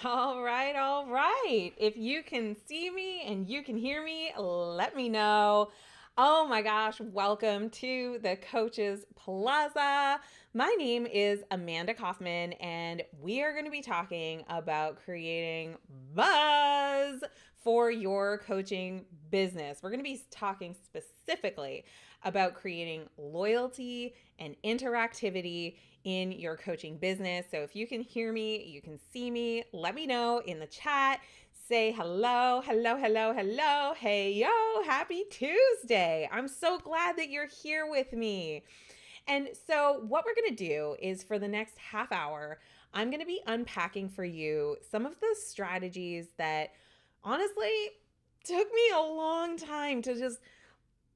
All right, all right. If you can see me and you can hear me, let me know. Oh my gosh, welcome to the Coaches Plaza. My name is Amanda Kaufman, and we are going to be talking about creating buzz for your coaching business. We're going to be talking specifically about creating loyalty and interactivity in your coaching business. So if you can hear me, you can see me, let me know in the chat. Say hello, hello, hello, hello. Hey, yo, happy Tuesday. I'm so glad that you're here with me. And so, what we're going to do is for the next half hour, I'm going to be unpacking for you some of the strategies that honestly took me a long time to just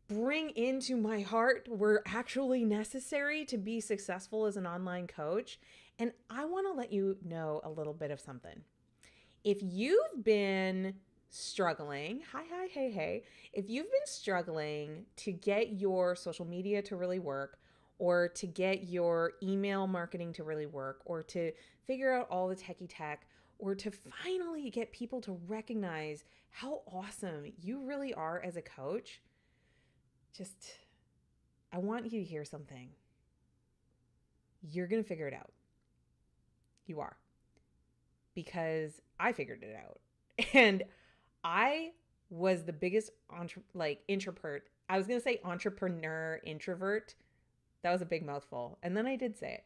bring into my heart were actually necessary to be successful as an online coach. And I want to let you know a little bit of something. If you've been struggling, hi, hi, hey, hey, if you've been struggling to get your social media to really work, or to get your email marketing to really work, or to figure out all the techie tech, or to finally get people to recognize how awesome you really are as a coach, just, I want you to hear something. You're going to figure it out. You are. Because I figured it out. And I was the biggest introvert. I was going to say entrepreneur introvert. That was a big mouthful. And then I did say it.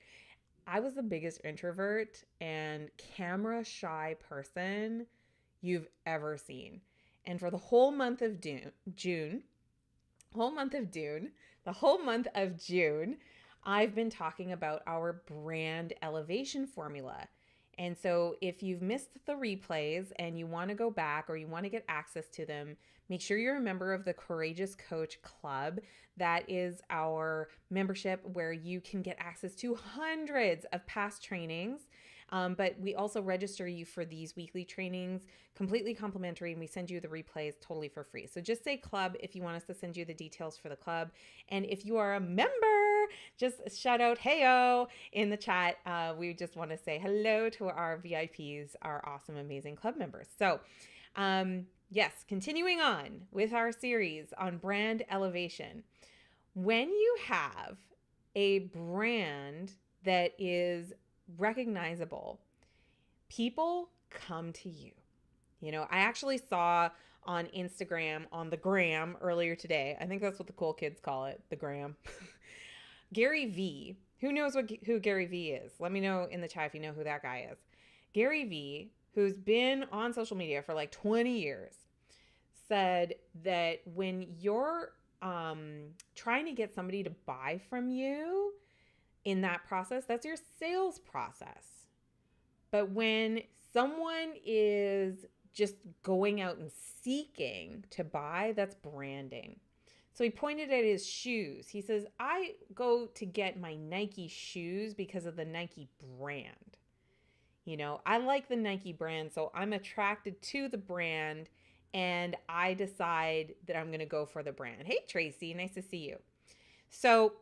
I was the biggest introvert and camera shy person you've ever seen. And for the whole month of June, the whole month of June, I've been talking about our brand elevation formula. And so if you've missed the replays and you want to go back or you want to get access to them, make sure you're a member of the Courageous Coach Club. That is our membership where you can get access to hundreds of past trainings. But we also register you for these weekly trainings completely complimentary, and we send you the replays totally for free. So just say club if you want us to send you the details for the club. And if you are a member, just shout out heyo in the chat. We just want to say hello to our VIPs, our awesome, amazing club members. So, yes, continuing on with our series on brand elevation. When you have a brand that is recognizable, people come to you. You know, I actually saw on Instagram, on the gram earlier today, I think that's what the cool kids call it, the gram. Gary V. Who knows who Gary V is? Let me know in the chat if you know who that guy is. Gary V, who's been on social media for like 20 years, said that when you're trying to get somebody to buy from you in that process, that's your sales process. But when someone is just going out and seeking to buy, that's branding. So he pointed at his shoes. He says, I go to get my Nike shoes because of the Nike brand. You know, I like the Nike brand, so I'm attracted to the brand and I decide that I'm going to go for the brand. Hey, Tracy, nice to see you. So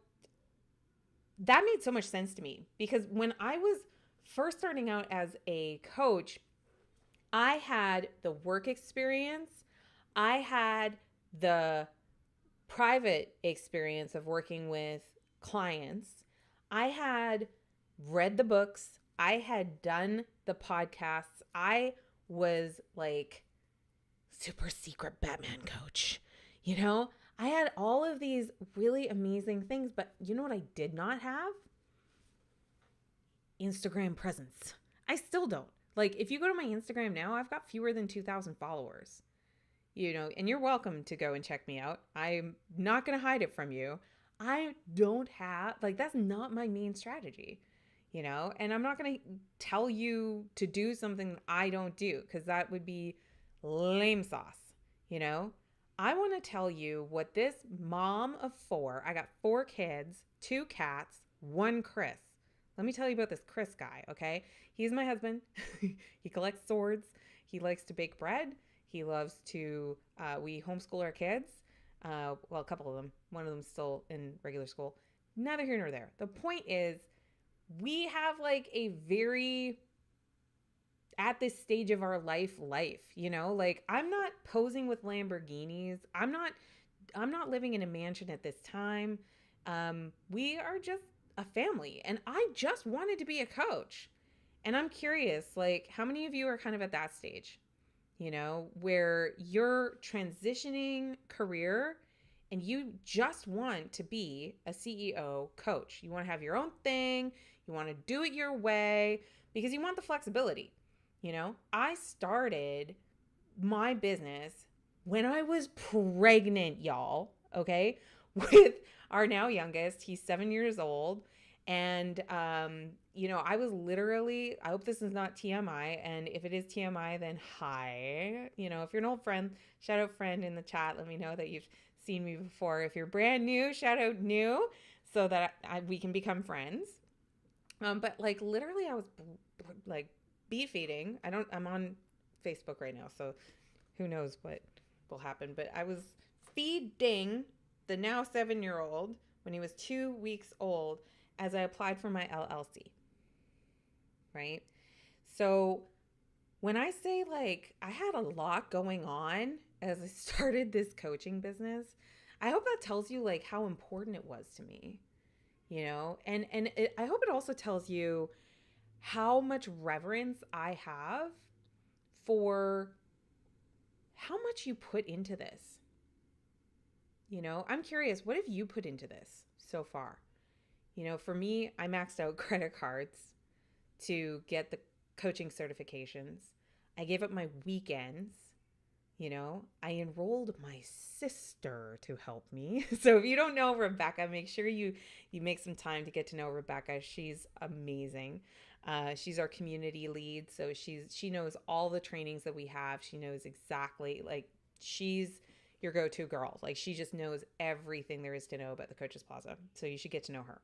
that made so much sense to me because when I was first starting out as a coach, I had the work experience, I had the private experience of working with clients, I had read the books, I had done the podcasts, I was like super secret Batman coach. You know, I had all of these really amazing things, but you know what I did not have? Instagram presence. I still don't. Like, if you go to my Instagram now, I've got fewer than 2,000 followers, you know, and you're welcome to go and check me out. I'm not going to hide it from you. I don't have, like, that's not my main strategy, you know, and I'm not going to tell you to do something I don't do because that would be lame sauce, you know. I want to tell you what this mom of four, I got 4 kids, 2 cats, 1 Chris. Let me tell you about this Chris guy, okay? He's my husband. He collects swords. He likes to bake bread. He loves to, we homeschool our kids. Well, a couple of them. One of them's still in regular school. Neither here nor there. The point is, we have like a very at this stage of our life, you know? Like I'm not posing with Lamborghinis. I'm not living in a mansion at this time. We are just a family and I just wanted to be a coach. And I'm curious, like how many of you are kind of at that stage? Where you're transitioning career and you just want to be a CEO coach. You want to have your own thing, you want to do it your way because you want the flexibility. I started my business when I was pregnant, y'all, okay, with our now youngest. He's 7 years old. And, I was literally, I hope this is not TMI. And if it is TMI, then hi. If you're an old friend, shout out friend in the chat. Let me know that you've seen me before. If you're brand new, shout out new so that we can become friends. But like literally, I was like beat feeding. I'm on Facebook right now, so who knows what will happen. But I was feeding the now 7-year old when he was 2 weeks old as I applied for my LLC, right? So when I say like I had a lot going on as I started this coaching business, I hope that tells you like how important it was to me, I hope it also tells you how much reverence I have for how much you put into this. I'm curious, what have you put into this so far? For me, I maxed out credit cards to get the coaching certifications. I gave up my weekends. I enrolled my sister to help me. So if you don't know Rebecca, make sure you make some time to get to know Rebecca. She's amazing. She's our community lead, so she knows all the trainings that we have. She knows exactly, like, she's your go-to girl. Like, she just knows everything there is to know about the Coaches Plaza. So you should get to know her.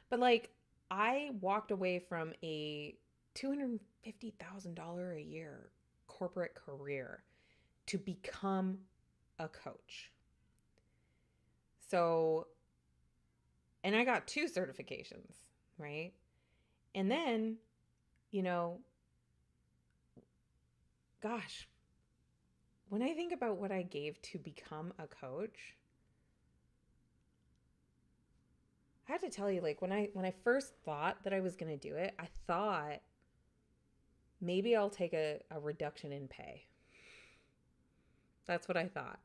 But like, I walked away from a $250,000 a year corporate career to become a coach. So, and I got 2 certifications, right? And then, gosh, when I think about what I gave to become a coach, I have to tell you, like when I first thought that I was going to do it, I thought maybe I'll take a reduction in pay. That's what I thought.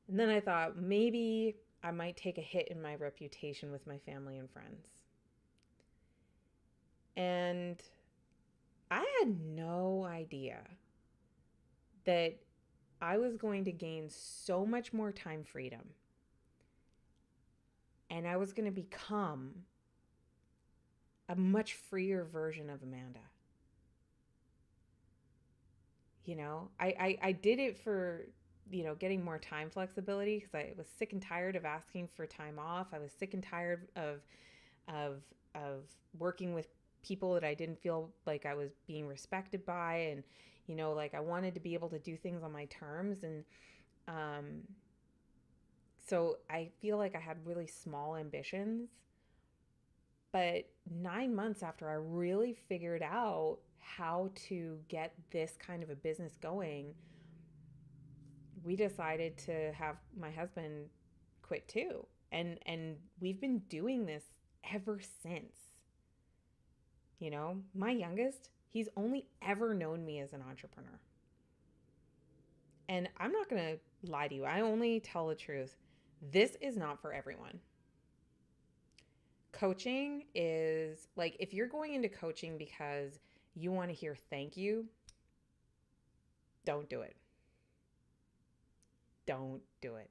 And then I thought maybe I might take a hit in my reputation with my family and friends. And I had no idea that I was going to gain so much more time freedom. And I was going to become a much freer version of Amanda. I did it for, getting more time flexibility because I was sick and tired of asking for time off. I was sick and tired of working with people that I didn't feel like I was being respected by. And, like I wanted to be able to do things on my terms. And so I feel like I had really small ambitions. But 9 months after I really figured out how to get this kind of a business going, we decided to have my husband quit too. And we've been doing this ever since. My youngest, he's only ever known me as an entrepreneur. And I'm not going to lie to you. I only tell the truth. This is not for everyone. Coaching is like, if you're going into coaching because you want to hear thank you, don't do it. Don't do it.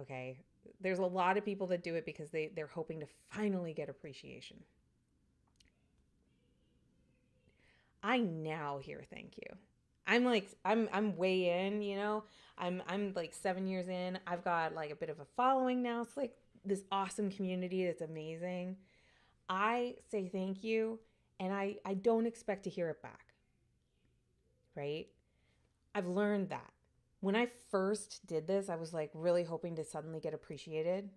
Okay? There's a lot of people that do it because they're hoping to finally get appreciation. I now hear thank you. I'm way in. I'm like 7 years in. I've got like a bit of a following now. It's like this awesome community that's amazing. I say thank you and I don't expect to hear it back. Right? I've learned that. When I first did this, I was like really hoping to suddenly get appreciated.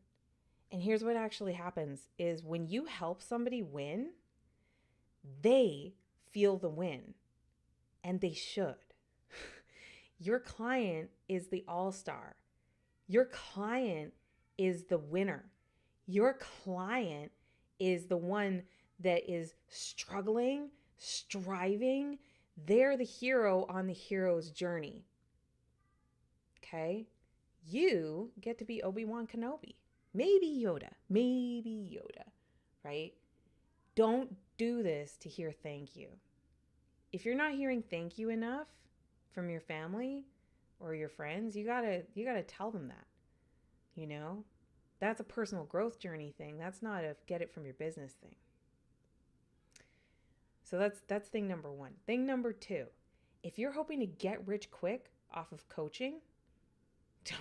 And here's what actually happens is when you help somebody win, they feel the win, and they should. Your client is the all-star. Your client is the winner. Your client is the one that is struggling, striving. They're the hero on the hero's journey. Okay? You get to be Obi-Wan Kenobi. Maybe Yoda, right? Don't do this to hear thank you. If you're not hearing thank you enough from your family or your friends, you gotta tell them that. You know, that's a personal growth journey thing. That's not a get it from your business thing. So that's thing number one. Thing number two, if you're hoping to get rich quick off of coaching,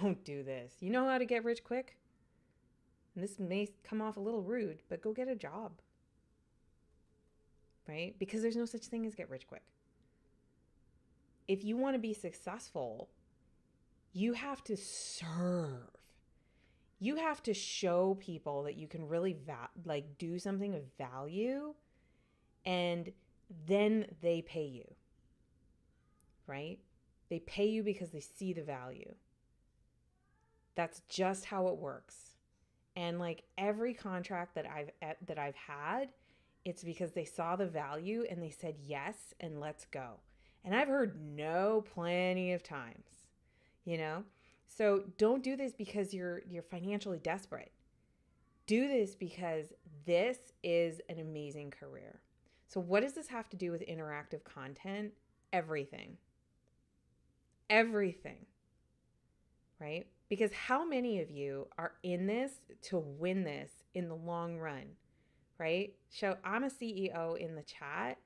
don't do this. You know how to get rich quick? And this may come off a little rude, but go get a job. Right? Because there's no such thing as get rich quick. If you want to be successful, you have to serve. You have to show people that you can really do something of value, and then they pay you. Right? They pay you because they see the value. That's just how it works. And like every contract that I've had, it's because they saw the value and they said yes and let's go. And I've heard no plenty of times, you know? So don't do this because you're financially desperate. Do this because this is an amazing career. So what does this have to do with interactive content? Everything. Everything. Right? Because how many of you are in this to win this in the long run? Right? So I'm a CEO in the chat.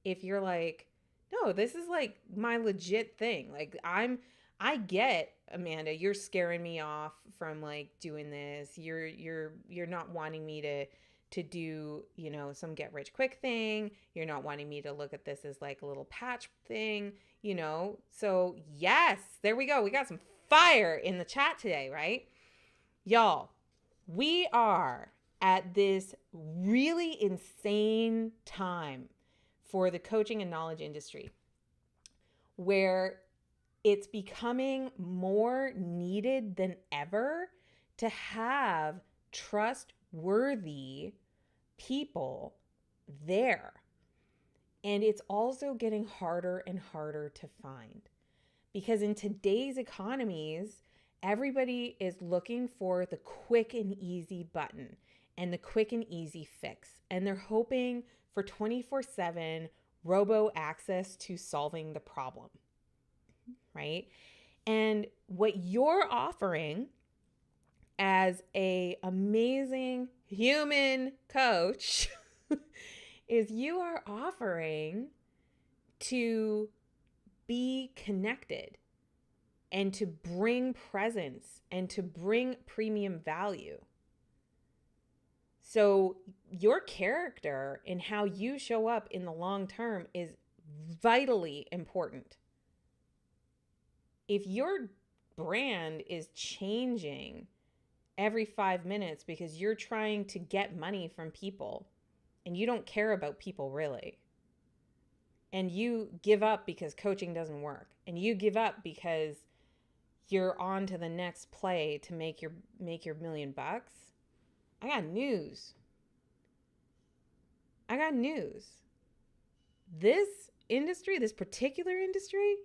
If you're like, no, this is like my legit thing. Like I get, Amanda, you're scaring me off from like doing this. You're not wanting me to do, you know, some get rich quick thing. You're not wanting me to look at this as like a little patch thing, you know? So yes, there we go. We got some fire in the chat today, right? Y'all, we are at this really insane time for the coaching and knowledge industry where it's becoming more needed than ever to have trustworthy people there. And it's also getting harder and harder to find. Because in today's economies, everybody is looking for the quick and easy button and the quick and easy fix. And they're hoping for 24/7 robo access to solving the problem, right? And what you're offering as a amazing human coach is you are offering to be connected and to bring presence and to bring premium value. So your character and how you show up in the long term is vitally important. If your brand is changing every 5 minutes because you're trying to get money from people and you don't care about people really, and you give up because coaching doesn't work, and you give up because you're on to the next play to make your $1 million, I got news. This industry, this particular industry,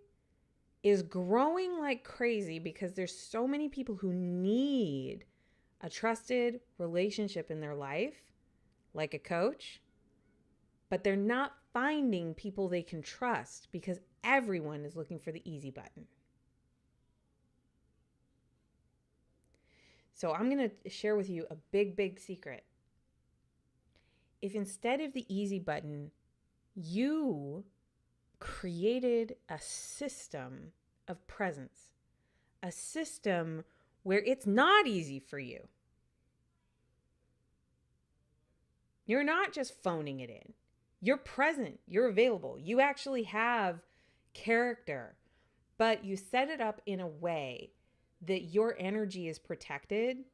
is growing like crazy because there's so many people who need a trusted relationship in their life, like a coach, but they're not finding people they can trust because everyone is looking for the easy button. So I'm going to share with you a big secret. If instead of the easy button, you created a system of presence, a system where it's not easy for you. You're not just phoning it in. You're present. You're available. You actually have character, but you set it up in a way that your energy is protected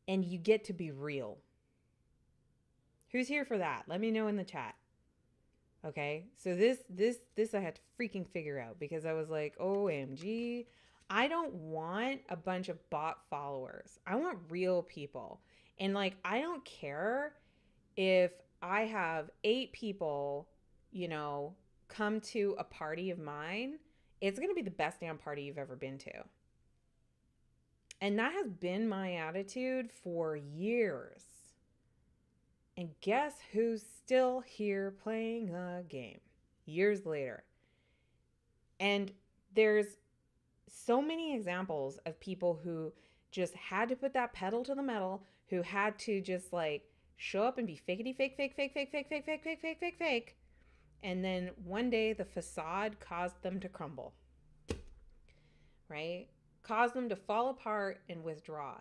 and you get to be real. Who's here for that? Let me know in the chat. Okay, so this I had to freaking figure out because I was like, OMG, I don't want a bunch of bot followers. I want real people. And like, I don't care if I have 8 people, you know, come to a party of mine. It's going to be the best damn party you've ever been to. And that has been my attitude for years. And guess who's still here playing the game years later? And there's so many examples of people who just had to put that pedal to the metal, who had to just like show up and be fakety fake, fake, fake, fake, fake, fake, fake, fake, fake, fake, fake. And then one day the facade caused them to crumble, right? Caused them to fall apart and withdraw.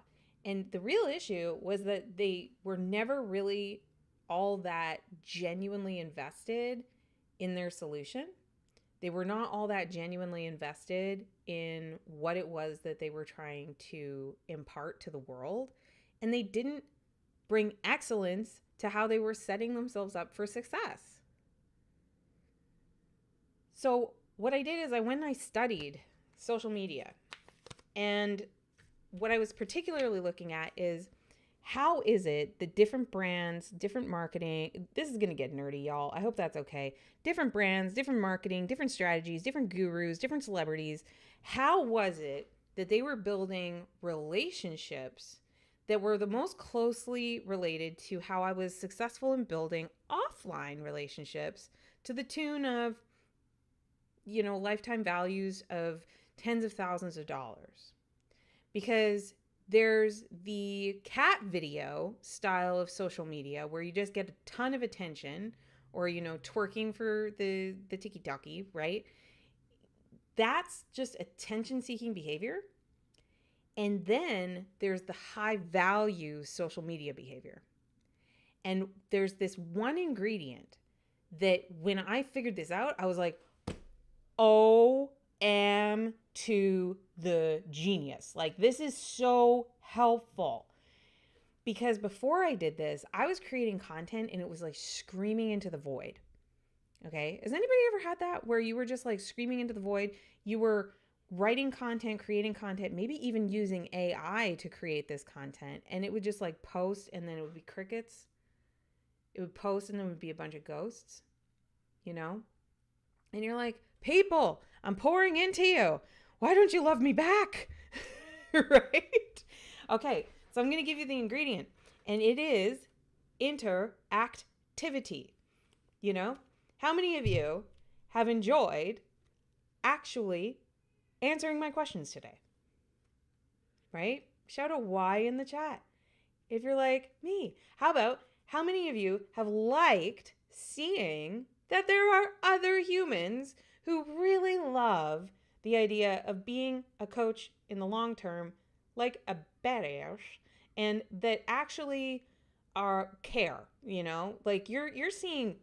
And the real issue was that they were never really all that genuinely invested in their solution. They were not all that genuinely invested in what it was that they were trying to impart to the world. And they didn't bring excellence to how they were setting themselves up for success. So what I did is I went and I studied social media. And what I was particularly looking at is, how is it that different brands, different marketing, this is going to get nerdy, y'all. I hope that's okay. Different brands, different marketing, different strategies, different gurus, different celebrities. How was it that they were building relationships that were the most closely related to how I was successful in building offline relationships to the tune of, you know, lifetime values of tens of thousands of dollars? Because there's the cat video style of social media where you just get a ton of attention, or, you know, twerking for the tiki-taki, right? That's just attention-seeking behavior. And then there's the high-value social media behavior. And there's this one ingredient that when I figured this out, I was like, OM to the genius. Like, this is so helpful. Because before I did this, I was creating content and it was like screaming into the void. Okay. Has anybody ever had that where you were just like screaming into the void? You were writing content, creating content, maybe even using AI to create this content, and it would just like post and then it would be crickets. It would post and then it would be a bunch of ghosts, you know? And you're like, people, I'm pouring into you. Why don't you love me back? Right? Okay, so I'm going to give you the ingredient, and it is interactivity. You know, how many of you have enjoyed actually answering my questions today? Right? Shout out why in the chat if you're like me. How about how many of you have liked seeing that there are other humans who really love the idea of being a coach in the long term, like a badass, and that actually are care, you know? Like you're seeing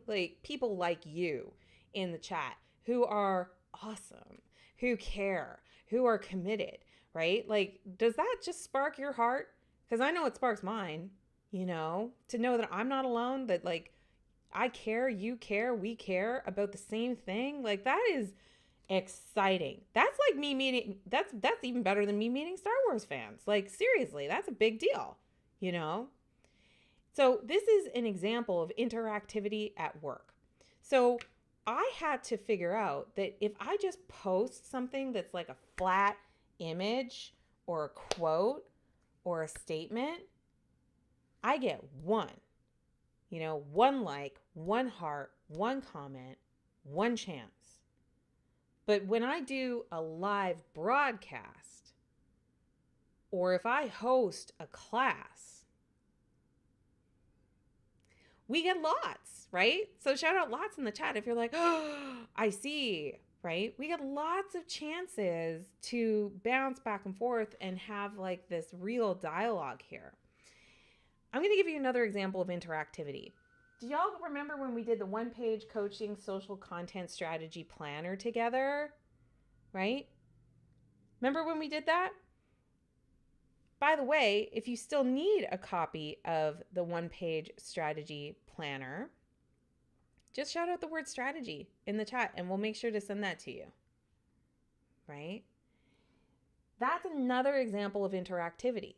like people like you in the chat who are awesome, who care, who are committed, right? Like, does that just spark your heart? Because I know it sparks mine, you know, to know that I'm not alone, that like I care, you care, we care about the same thing. Like, that is exciting. That's like me meeting, that's even better than me meeting Star Wars fans. Like, seriously, that's a big deal, you know? So this is an example of interactivity at work. So I had to figure out that if I just post something that's like a flat image or a quote or a statement, I get one like, one heart, one comment, one chance. But when I do a live broadcast, or if I host a class, we get lots, right? So shout out lots in the chat if you're like, oh, I see, right? We get lots of chances to bounce back and forth and have like this real dialogue here. I'm going to give you another example of interactivity. Do y'all remember when we did the one-page coaching social content strategy planner together? Right? Remember when we did that? By the way, if you still need a copy of the one-page strategy planner, just shout out the word strategy in the chat and we'll make sure to send that to you. Right? That's another example of interactivity.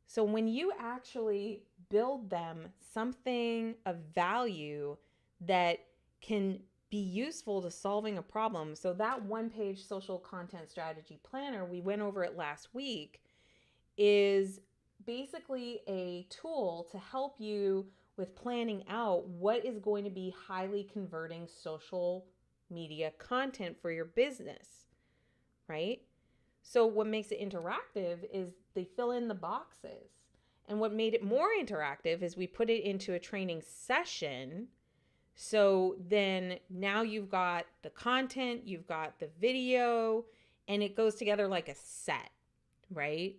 So when you actually build them something of value that can be useful to solving a problem. So that one-page social content strategy planner, we went over it last week, is basically a tool to help you with planning out what is going to be highly converting social media content for your business, right? So what makes it interactive is they fill in the boxes. And what made it more interactive is we put it into a training session. So then now you've got the content, you've got the video, and it goes together like a set, right?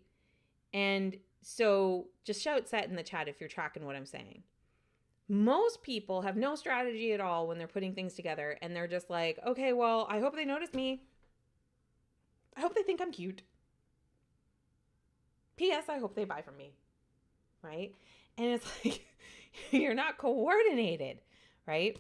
And so just shout set in the chat if you're tracking what I'm saying. Most people have no strategy at all when they're putting things together, and they're just like, okay, well, I hope they notice me. I hope they think I'm cute. P.S. I hope they buy from me, right? And it's like, you're not coordinated, right?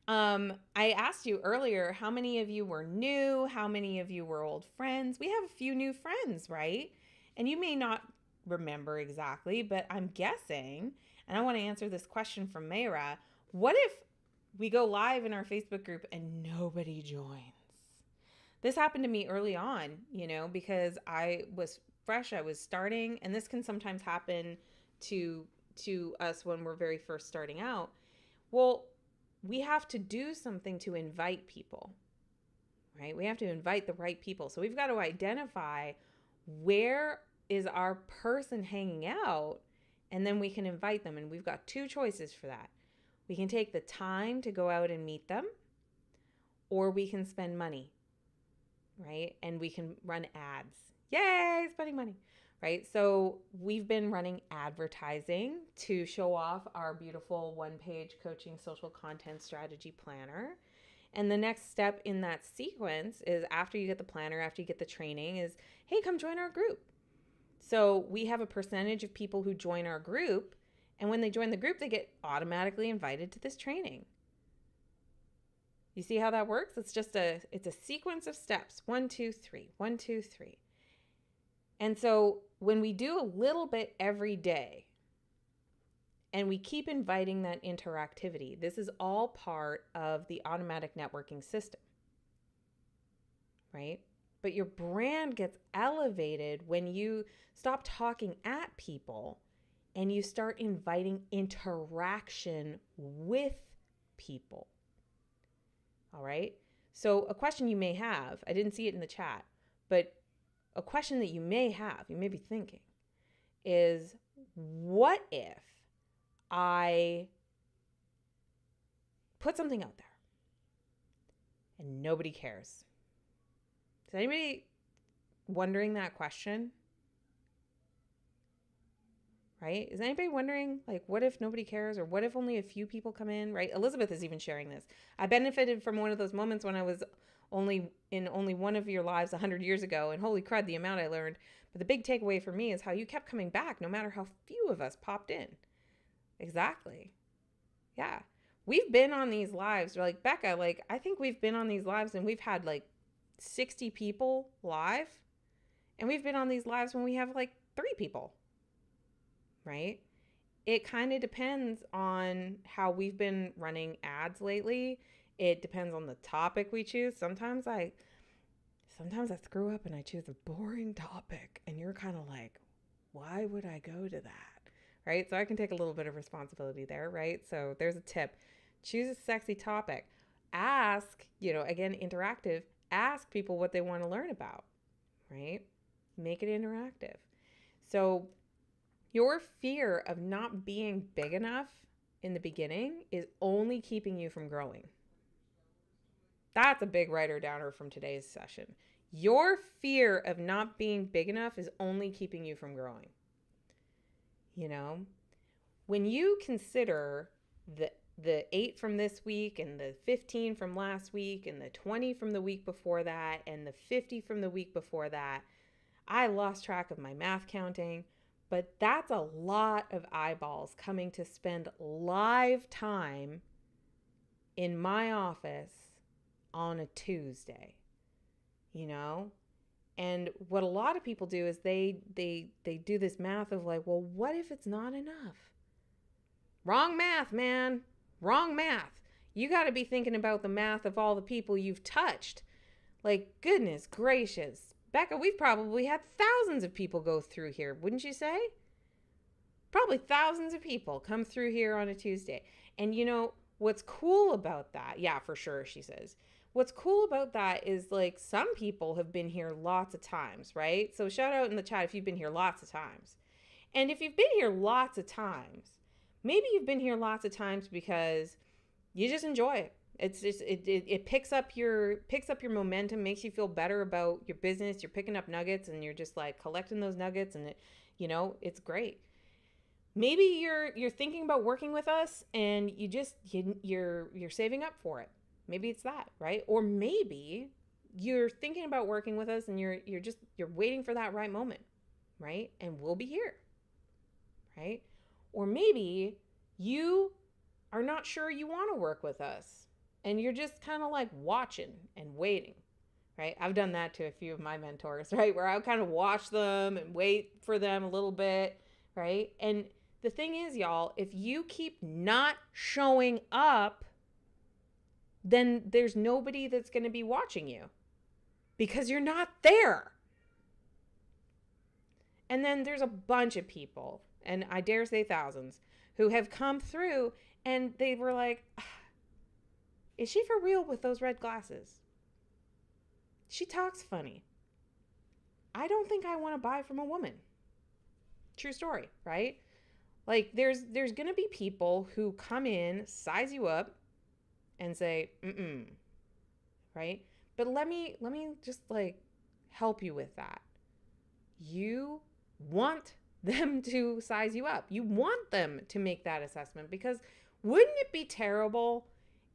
I asked you earlier, how many of you were new? How many of you were old friends? We have a few new friends, right? And you may not remember exactly, but I'm guessing, and I want to answer this question from Mayra, what if we go live in our Facebook group and nobody joins? This happened to me early on, because I was fresh, I was starting, and this can sometimes happen to us when we're very first starting out. Well, we have to do something to invite people, right? We have to invite the right people. So we've got to identify where is our person hanging out, and then we can invite them. And we've got two choices for that. We can take the time to go out and meet them, or we can spend money, right? And we can run ads. Yay, spending money, right? So we've been running advertising to show off our beautiful one-page coaching social content strategy planner. And the next step in that sequence is after you get the planner, after you get the training, is, hey, come join our group. So we have a percentage of people who join our group, and when they join the group, they get automatically invited to this training. You see how that works? It's a sequence of steps. 1, 2, 3, 1, 2, 3. And so when we do a little bit every day and we keep inviting that interactivity, this is all part of the automatic networking system, right? But your brand gets elevated when you stop talking at people and you start inviting interaction with people. All right. So a question you may have, I didn't see it in the chat, but a question that you may have, you may be thinking, is what if I put something out there and nobody cares? Is anybody wondering that question? Right? Is anybody wondering, like, what if nobody cares, or what if only a few people come in, right? Elizabeth is even sharing this. I benefited from one of those moments when I was only one of your lives 100 years ago, and holy crud, the amount I learned. But the big takeaway for me is how you kept coming back no matter how few of us popped in. Exactly. Yeah. We've been on these lives, like Becca, like, I think we've been on these lives and we've had like 60 people live, and we've been on these lives when we have like 3 people. Right? It kind of depends on how we've been running ads lately. It depends on the topic we choose. Sometimes I screw up and I choose a boring topic, and you're kind of like, why would I go to that? Right? So I can take a little bit of responsibility there, right? So there's a tip. Choose a sexy topic. Ask, again, interactive, ask people what they want to learn about, right? Make it interactive. So your fear of not being big enough in the beginning is only keeping you from growing. That's a big writer downer from today's session. Your fear of not being big enough is only keeping you from growing. When you consider the 8 from this week and the 15 from last week and the 20 from the week before that and the 50 from the week before that, I lost track of my math counting, but that's a lot of eyeballs coming to spend live time in my office on a Tuesday, you know? And what a lot of people do is they do this math of like, well, what if it's not enough? Wrong math, man. Wrong math. You got to be thinking about the math of all the people you've touched. Like, goodness gracious. Becca, we've probably had thousands of people go through here, wouldn't you say? Probably thousands of people come through here on a Tuesday. And you know, what's cool about that? Yeah, for sure, she says. What's cool about that is like some people have been here lots of times, right? So shout out in the chat if you've been here lots of times. And if you've been here lots of times, maybe you've been here lots of times because you just enjoy it. It's just it picks up your momentum, makes you feel better about your business. You're picking up nuggets and you're just like collecting those nuggets, and it's great. Maybe you're thinking about working with us and you're saving up for it. Maybe it's that, right? Or maybe you're thinking about working with us and you're waiting for that right moment, right? And we'll be here, right? Or maybe you are not sure you want to work with us and you're just kind of like watching and waiting, right? I've done that to a few of my mentors, right? Where I would kind of watch them and wait for them a little bit, right? And the thing is, y'all, if you keep not showing up, then there's nobody that's going to be watching you because you're not there. And then there's a bunch of people, and I dare say thousands, who have come through and they were like, is she for real with those red glasses? She talks funny. I don't think I want to buy from a woman. True story, right? Like there's going to be people who come in, size you up and say, right? But let me just like help you with that. You want them to size you up. You want them to make that assessment, because wouldn't it be terrible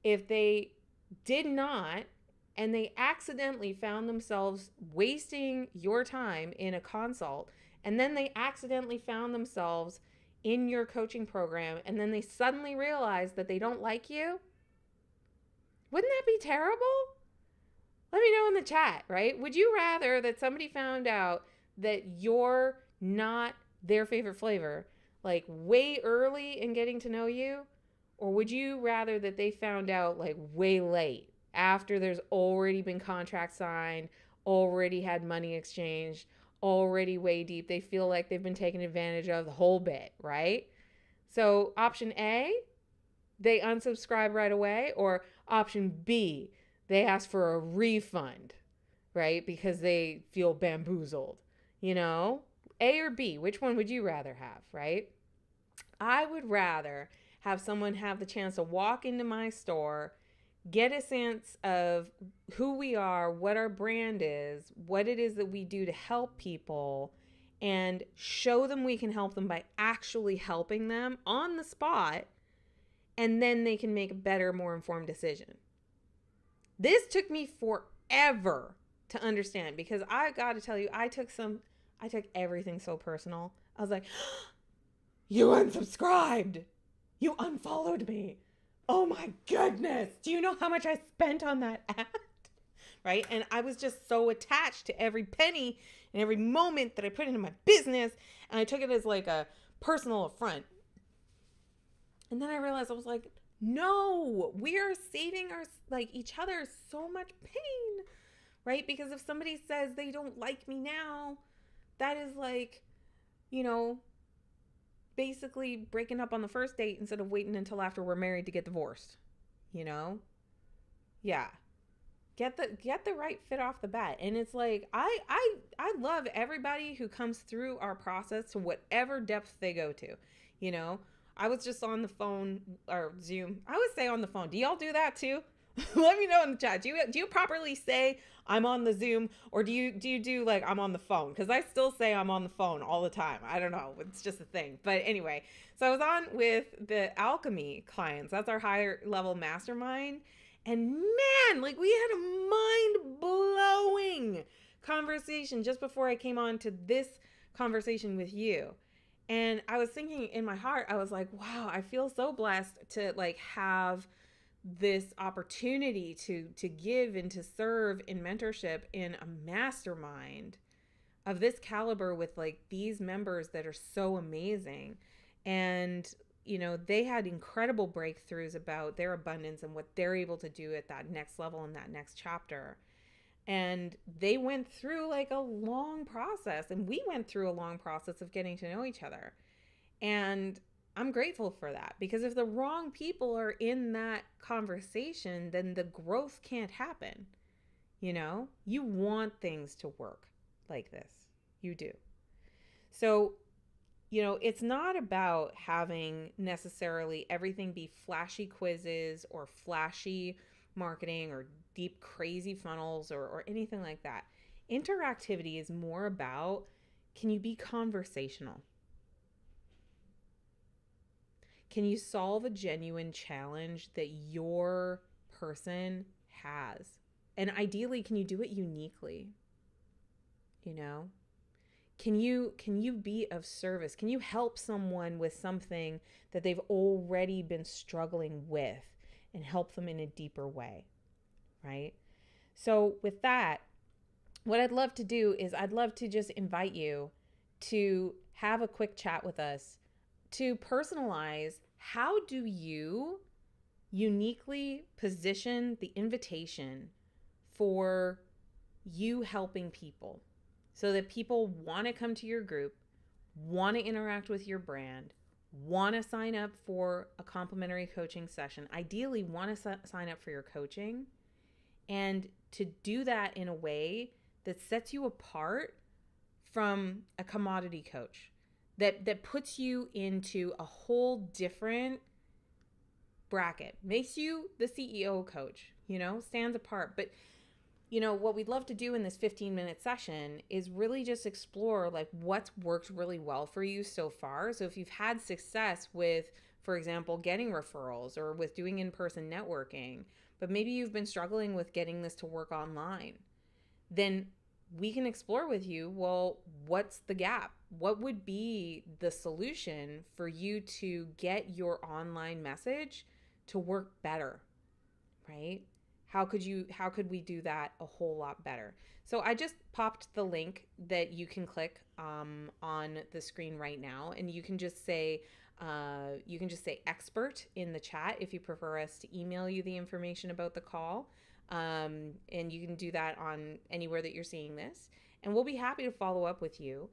if they did not and they accidentally found themselves wasting your time in a consult, and then they accidentally found themselves in your coaching program, and then they suddenly realize that they don't like you? Wouldn't that be terrible? Let me know in the chat, right? Would you rather that somebody found out that you're not their favorite flavor, like way early in getting to know you? Or would you rather that they found out like way late, after there's already been contract signed, already had money exchanged, already way deep, they feel like they've been taken advantage of the whole bit, right? So option A, they unsubscribe right away, or option B, they ask for a refund, right? Because they feel bamboozled, A or B, which one would you rather have, right? I would rather have someone have the chance to walk into my store, get a sense of who we are, what our brand is, what it is that we do to help people, and show them we can help them by actually helping them on the spot, and then they can make a better, more informed decision. This took me forever to understand, because I got to tell you, I took everything so personal. I was like, you unsubscribed. You unfollowed me. Oh my goodness. Do you know how much I spent on that ad? Right? And I was just so attached to every penny and every moment that I put into my business. And I took it as like a personal affront. And then I realized, I was like, no, we are saving each other so much pain, right? Because if somebody says they don't like me now, that is like, basically breaking up on the first date instead of waiting until after we're married to get divorced, Yeah. Get the right fit off the bat. And it's like, I love everybody who comes through our process to whatever depth they go to, I was just on the phone or Zoom. I would say on the phone. Do y'all do that too? Let me know in the chat. Do you properly say I'm on the Zoom, or do you do like I'm on the phone? Because I still say I'm on the phone all the time. I don't know. It's just a thing. But anyway, so I was on with the alchemy clients. That's our higher level mastermind. And man, like we had a mind blowing conversation just before I came on to this conversation with you. And I was thinking in my heart, I was like, wow, I feel so blessed to like have this opportunity to give and to serve in mentorship in a mastermind of this caliber with like these members that are so amazing. And they had incredible breakthroughs about their abundance and what they're able to do at that next level in that next chapter. And they went through like a long process, and we went through a long process of getting to know each other. And I'm grateful for that, because if the wrong people are in that conversation, then the growth can't happen. You want things to work like this. You do. So, it's not about having necessarily everything be flashy quizzes or flashy marketing or deep, crazy funnels or anything like that. Interactivity is more about, can you be conversational? Can you solve a genuine challenge that your person has? And ideally, can you do it uniquely? Can you be of service? Can you help someone with something that they've already been struggling with and help them in a deeper way, right? So with that, what I'd love to do is I'd love to just invite you to have a quick chat with us to personalize, how do you uniquely position the invitation for you helping people so that people want to come to your group, want to interact with your brand, want to sign up for a complimentary coaching session, ideally want to sign up for your coaching, and to do that in a way that sets you apart from a commodity coach, that puts you into a whole different bracket, makes you the CEO coach, stands apart. But what we'd love to do in this 15-minute session is really just explore like what's worked really well for you so far. So if you've had success with, for example, getting referrals or with doing in-person networking, but maybe you've been struggling with getting this to work online, then we can explore with you, well, what's the gap? What would be the solution for you to get your online message to work better, right? How could we do that a whole lot better? So I just popped the link that you can click on the screen right now, and you can just say expert in the chat if you prefer us to email you the information about the call. And you can do that on anywhere that you're seeing this, and we'll be happy to follow up with you.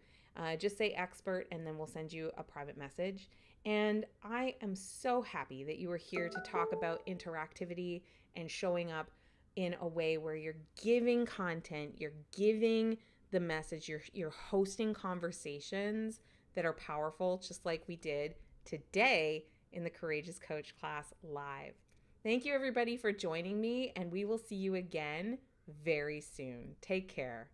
Just say expert, and then we'll send you a private message. And I am so happy that you are here to talk about interactivity and showing up in a way where you're giving content, you're giving the message, you're hosting conversations that are powerful, just like we did today in the Courageous Coach class live. Thank you, everybody, for joining me, and we will see you again very soon. Take care.